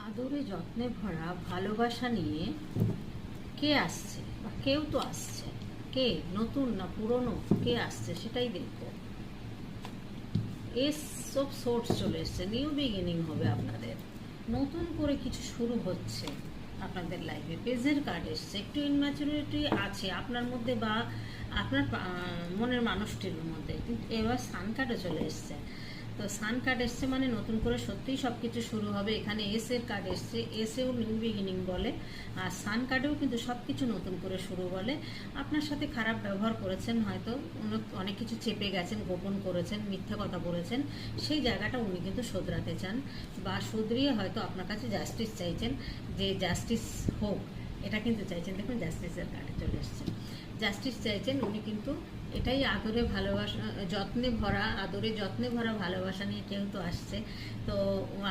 আদরে যত্নে ভরা ভালোবাসা নিয়ে কে আসছে বা কেউ তো আসছে, কে নতুন না পুরনো, কে আসছে সেটাই দেখবো। এস অফ সোর্স চলে এসছে, নিউ বিগিনিং হবে আপনাদের, নতুন করে কিছু শুরু হচ্ছে আপনাদের লাইফে। পেজের কার্ড এসছে, একটু ইনম্যাচুরিটি আছে আপনার মধ্যে বা আপনার মনের মানুষটির মধ্যে, কিন্তু এবার সান কার্ডও চলে এসছে। তো সান কার্ড এসছে মানে নতুন করে সত্যিই সব কিছু শুরু হবে। এখানে এস এর কার্ড এসছে, এসেও নিউ বিগিনিং বলে, আর সান কার্ডেও কিন্তু সব কিছু নতুন করে শুরু বলে। আপনার সাথে খারাপ ব্যবহার করেছেন, হয়তো অনেক কিছু চেপে গেছেন, গোপন করেছেন, মিথ্যা কথা বলেছেন, সেই জায়গাটা উনি কিন্তু শোধরাতে চান, বা শুধরিয়ে হয়তো আপনার কাছে জাস্টিস চাইছেন, যে জাস্টিস হোক, এটা কিন্তু চাইছেন। দেখুন জাস্টিসের কার্ডে চলে এসছে, জাস্টিস চাইছেন উনি কিন্তু। এটাই আদরে ভালোবাসা, যত্নে ভরা, আদরে যত্নে ভরা ভালোবাসা নিয়ে কেউ তো আসছে। তো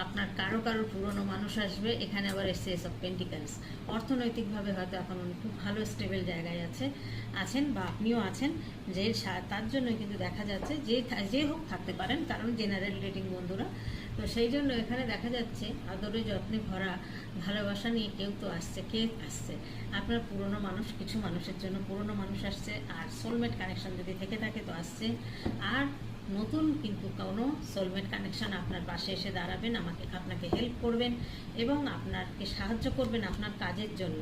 আপনার কারো পুরনো মানুষ আসবে। এখানে আবার এসছে এস অফ পেন্টিকেলস। অর্থনৈতিকভাবে হয়তো এখন উনি খুব ভালো স্টেবল জায়গায় আছেন, বা আপনিও আছেন, যে তার জন্য কিন্তু দেখা যাচ্ছে যে হোক থাকতে পারেন, কারণ জেনারেল রিডিং বন্ধুরা। তো সেই জন্য এখানে দেখা যাচ্ছে আদরে যত্নে ভরা ভালোবাসা নিয়ে কেউ তো আসছে। কে আসছে? আপনার পুরনো মানুষ, কিছু মানুষের জন্য পুরনো মানুষ আসছে, আর সোলমেট কানেকশন যদি থেকে থাকে তো আসছে। আর নতুন কিন্তু কোনো সোলমেট কানেকশন আপনার পাশে এসে দাঁড়াবেন, আপনাকে হেল্প করবেন এবং আপনাকে সাহায্য করবেন আপনার কাজের জন্য।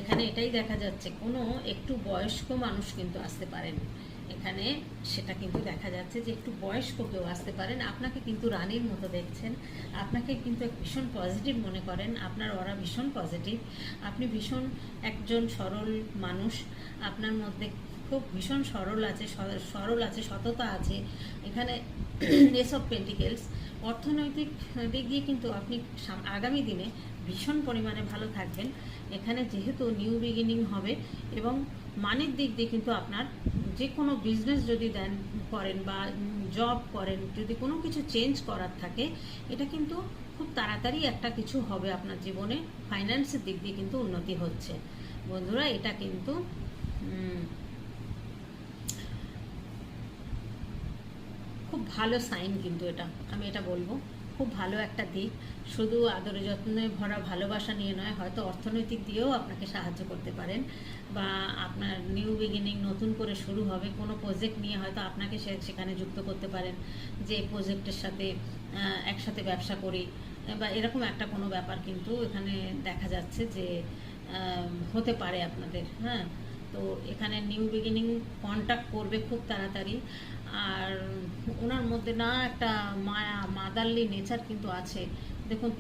এখানে এটাই দেখা যাচ্ছে, কোনো একটু বয়স্ক মানুষ কিন্তু আসতে পারেন এখানে, সেটা কিন্তু দেখা যাচ্ছে যে একটু বয়স্ক কেউ আসতে পারেন। আপনাকে কিন্তু রানীর মতো দেখছেন, আপনাকে কিন্তু ভীষণ পজিটিভ মনে করেন, আপনার ওরা ভীষণ পজিটিভ, আপনি ভীষণ একজন সরল মানুষ, আপনার মধ্যে খুব ভীষণ সরল আছে, সততা আছে। এখানে এস অফ পেন্টিকেলস। অর্থনৈতিক দিক দিয়ে কিন্তু আপনি আগামী দিনে ভীষণ পরিমাণে ভালো থাকবেন। এখানে যেহেতু নিউ বিগিনিং হবে, এবং মানের দিক দিয়ে কিন্তু আপনার যে কোনো বিজনেস যদি করেন বা জব করেন, যদি কোনো কিছু চেঞ্জ করার থাকে, এটা কিন্তু খুব তাড়াতাড়ি একটা কিছু হবে আপনার জীবনে। ফাইন্যান্সের দিক দিয়ে কিন্তু উন্নতি হচ্ছে বন্ধুরা। এটা কিন্তু খুব ভালো সাইন, কিন্তু আমি এটা বলবো খুব ভালো একটা দিক। শুধু আদরে যত্নে ভরা ভালোবাসা নিয়ে নয়, হয়তো অর্থনৈতিক দিয়েও আপনাকে সাহায্য করতে পারেন, বা আপনার নিউ বিগিনিং নতুন করে শুরু হবে। কোনো প্রজেক্ট নিয়ে হয়তো আপনাকে সেখানে যুক্ত করতে পারেন, যে প্রজেক্টের সাথে একসাথে ব্যবসা করি, বা এরকম একটা কোনো ব্যাপার কিন্তু এখানে দেখা যাচ্ছে যে হতে পারে আপনাদের। হ্যাঁ, তো এখানে নিউ বিগিনিং কন্ট্যাক্ট করবে খুব তাড়াতাড়ি। আর ওনার মধ্যে না একটা মাদারলি নেচার কিন্তু আছে। দেখুন